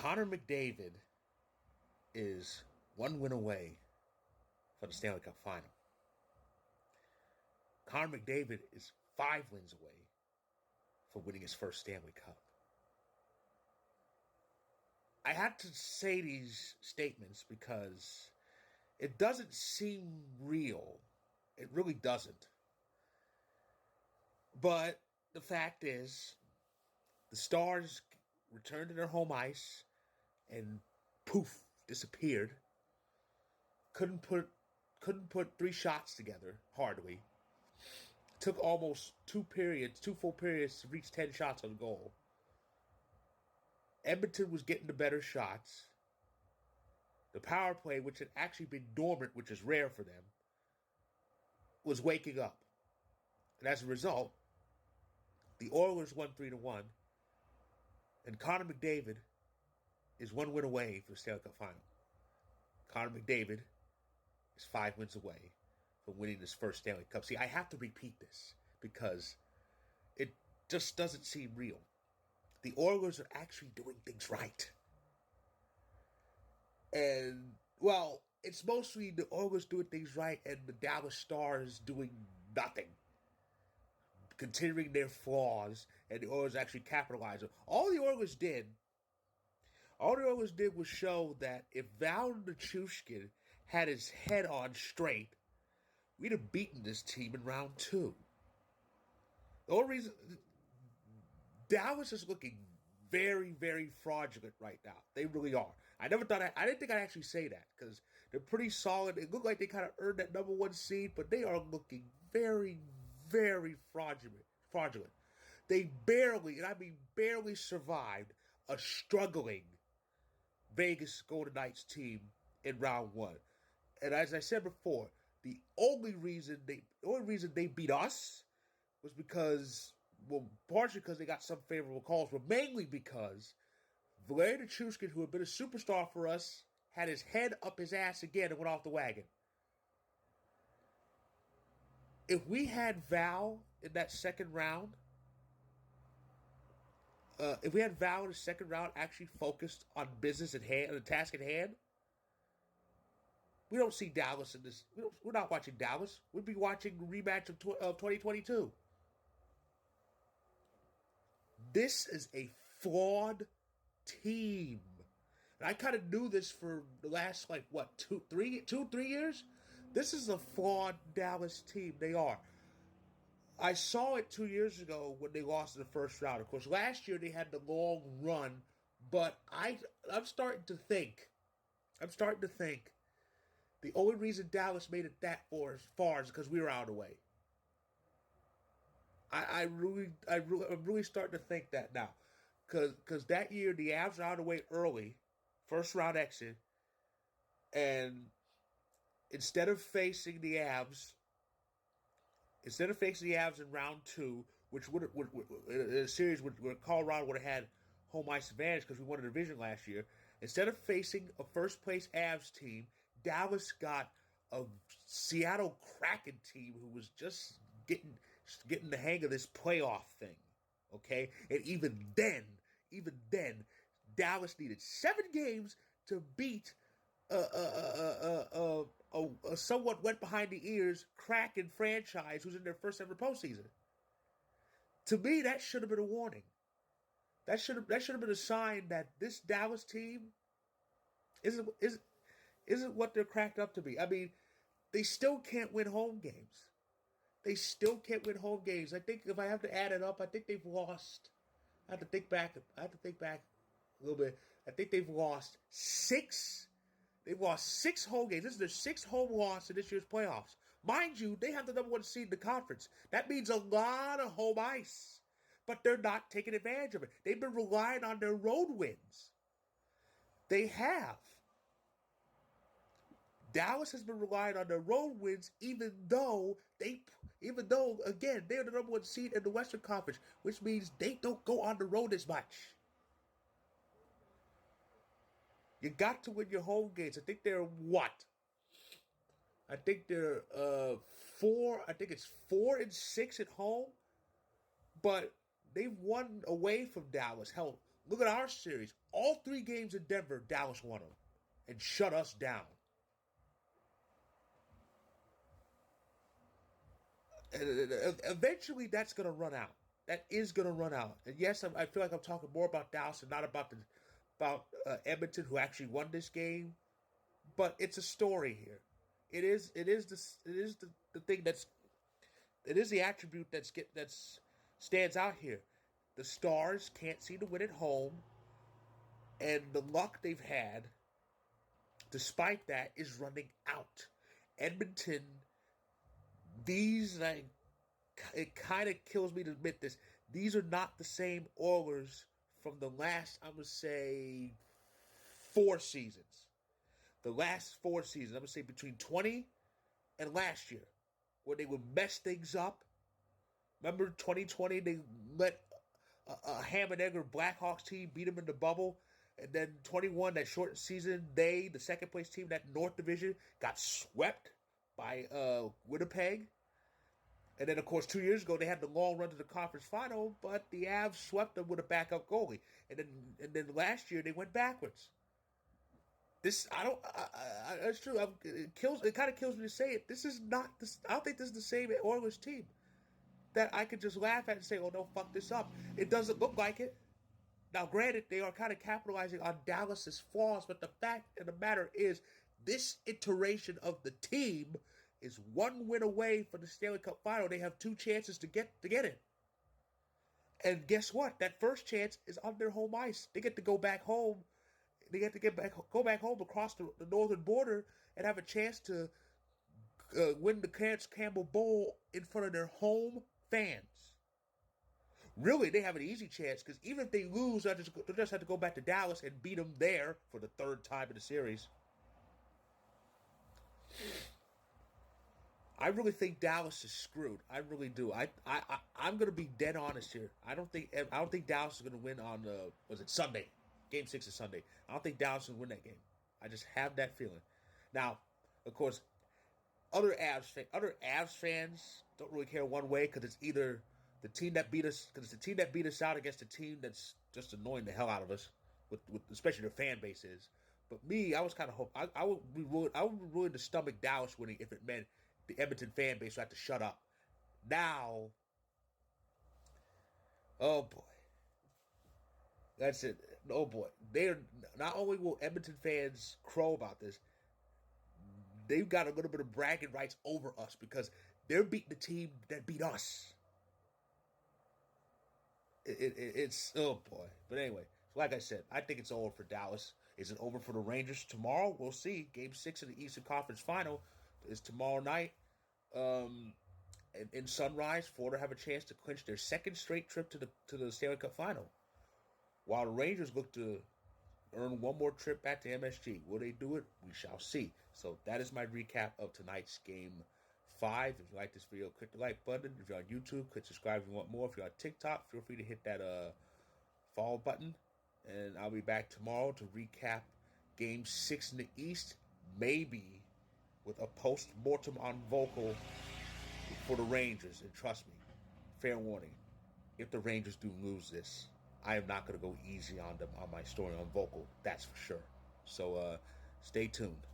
Connor McDavid is one win away from the Stanley Cup final. Connor McDavid is 5 wins away from winning his first Stanley Cup. I had to say these statements because it doesn't seem real. It really doesn't. But the fact is, the Stars returned to their home ice and poof, disappeared. Couldn't put 3 shots together, hardly. Took almost 2 full periods to reach 10 shots on goal. Edmonton was getting the better shots. The power play, which had actually been dormant, which is rare for them, was waking up. And as a result, the Oilers won 3-1, and Connor McDavid is 1 win away from the Stanley Cup final. Connor McDavid is 5 wins away from winning his first Stanley Cup. See, I have to repeat this because it just doesn't seem real. The Oilers are actually doing things right. And, well, it's mostly the Oilers doing things right and the Dallas Stars doing nothing. Continuing their flaws, and the Oilers actually capitalized. All the Oilers did was show that if Val Nichushkin had his head on straight, we'd have beaten this team in round 2. The only reason Dallas is looking very, very fraudulent right now. They really are. I didn't think I'd actually say that because they're pretty solid. It looked like they kind of earned that number 1 seed, but they are looking very, very fraudulent. They barely, and I mean barely, survived a struggling Vegas Golden Knights team in round 1. And as I said before, the only reason they beat us was because, well, partially because they got some favorable calls, but mainly because Valeri Nichushkin, who had been a superstar for us, had his head up his ass again and went off the wagon. If we had Val in that second round, actually focused on business at hand, on the task at hand, we don't see Dallas in this. We're not watching Dallas. We'd be watching the rematch of 2022. This is a flawed team. And I kind of knew this for the last, 2-3 years? This is a flawed Dallas team. They are. I saw it 2 years ago when they lost in the first round. Of course, last year they had the long run, but I'm starting to think the only reason Dallas made it that far is because we were out of the way. I'm really starting to think that now. Because that year, the Avs were out of the way early, first round exit, and instead of facing the Avs in round 2, which would in a series where Colorado would have had home ice advantage because we won the division last year, instead of facing a first-place Avs team, Dallas got a Seattle Kraken team who was just getting the hang of this playoff thing. Okay? And even then, Dallas needed 7 games to beat a somewhat wet behind the ears Kraken franchise who's in their first ever postseason. To me, that should have been a warning. That should have been a sign that this Dallas team isn't what they're cracked up to be. I mean, they still can't win home games. I think if I have to add it up, I think they've lost. I have to think back a little bit. I think they've lost 6. They've lost 6 home games. This is their 6th home loss in this year's playoffs. Mind you, they have the number 1 seed in the conference. That means a lot of home ice. But they're not taking advantage of it. They've been relying on their road wins. They have. Dallas has been relying on their road wins, even though again they're the number 1 seed in the Western Conference, which means they don't go on the road as much. You got to win your home games. I think they're what? I think they're 4. I think it's 4-6 at home, but they've won away from Dallas. Hell, look at our series. All 3 games in Denver, Dallas won them and shut us down. And eventually, that's going to run out. That is going to run out. And yes, I feel like I'm talking more about Dallas and not about Edmonton, who actually won this game. But it's a story here. The thing it is the attribute that's stands out here. The Stars can't seem to win at home, and the luck they've had, despite that, is running out. Edmonton, it kind of kills me to admit this. These are not the same Oilers from the last, I'm gonna say, 4 seasons. The last 4 seasons, I'm gonna say between 20 and last year, where they would mess things up. Remember 2020, they let a ham and egger Blackhawks team beat them in the bubble. And then 21, that short season, the second place team, that North Division, got swept by Winnipeg. And then, of course, 2 years ago, they had the long run to the conference final, but the Avs swept them with a backup goalie. And then last year, they went backwards. This, I don't, it's true. It kind of kills me to say it. This is not, this. I don't think this is the same Oilers team that I could just laugh at and say, oh, no, fuck this up. It doesn't look like it. Now, granted, they are kind of capitalizing on Dallas's flaws, but the fact of the matter is, this iteration of the team is 1 win away from the Stanley Cup final. They have 2 chances to get it. And guess what? That first chance is on their home ice. They get to go back home. They get to go back home across the northern border and have a chance to win the Campbell Bowl in front of their home fans. Really, they have an easy chance because even if they lose, they'll just have to go back to Dallas and beat them there for the 3rd time in the series. I really think Dallas is screwed. I really do. I'm going to be dead honest here. I don't think Dallas is going to win on was it Sunday? Game 6 is Sunday. I don't think Dallas will win that game. I just have that feeling. Now, of course, other Avs fans don't really care one way because it's either the team that beat us out against a team that's just annoying the hell out of us, with especially their fan base is. But me, I was kind of I would be willing to stomach Dallas winning if it meant the Edmonton fan base would have to shut up. Now, oh boy. That's it. Oh boy. They're not only will Edmonton fans crow about this, they've got a little bit of bragging rights over us because they're beating the team that beat us. It's oh boy. But anyway, like I said, I think it's over for Dallas. Is it over for the Rangers tomorrow? We'll see. Game 6 of the Eastern Conference Final is tomorrow night. In Sunrise, Florida have a chance to clinch their 2nd straight trip to the Stanley Cup Final, while the Rangers look to earn 1 more trip back to MSG. Will they do it? We shall see. So that is my recap of tonight's Game 5. If you like this video, click the like button. If you're on YouTube, click subscribe if you want more. If you're on TikTok, feel free to hit that follow button. And I'll be back tomorrow to recap Game 6 in the East, maybe with a post-mortem on Vocal for the Rangers. And trust me, fair warning, if the Rangers do lose this, I am not going to go easy on them on my story on Vocal. That's for sure. So stay tuned.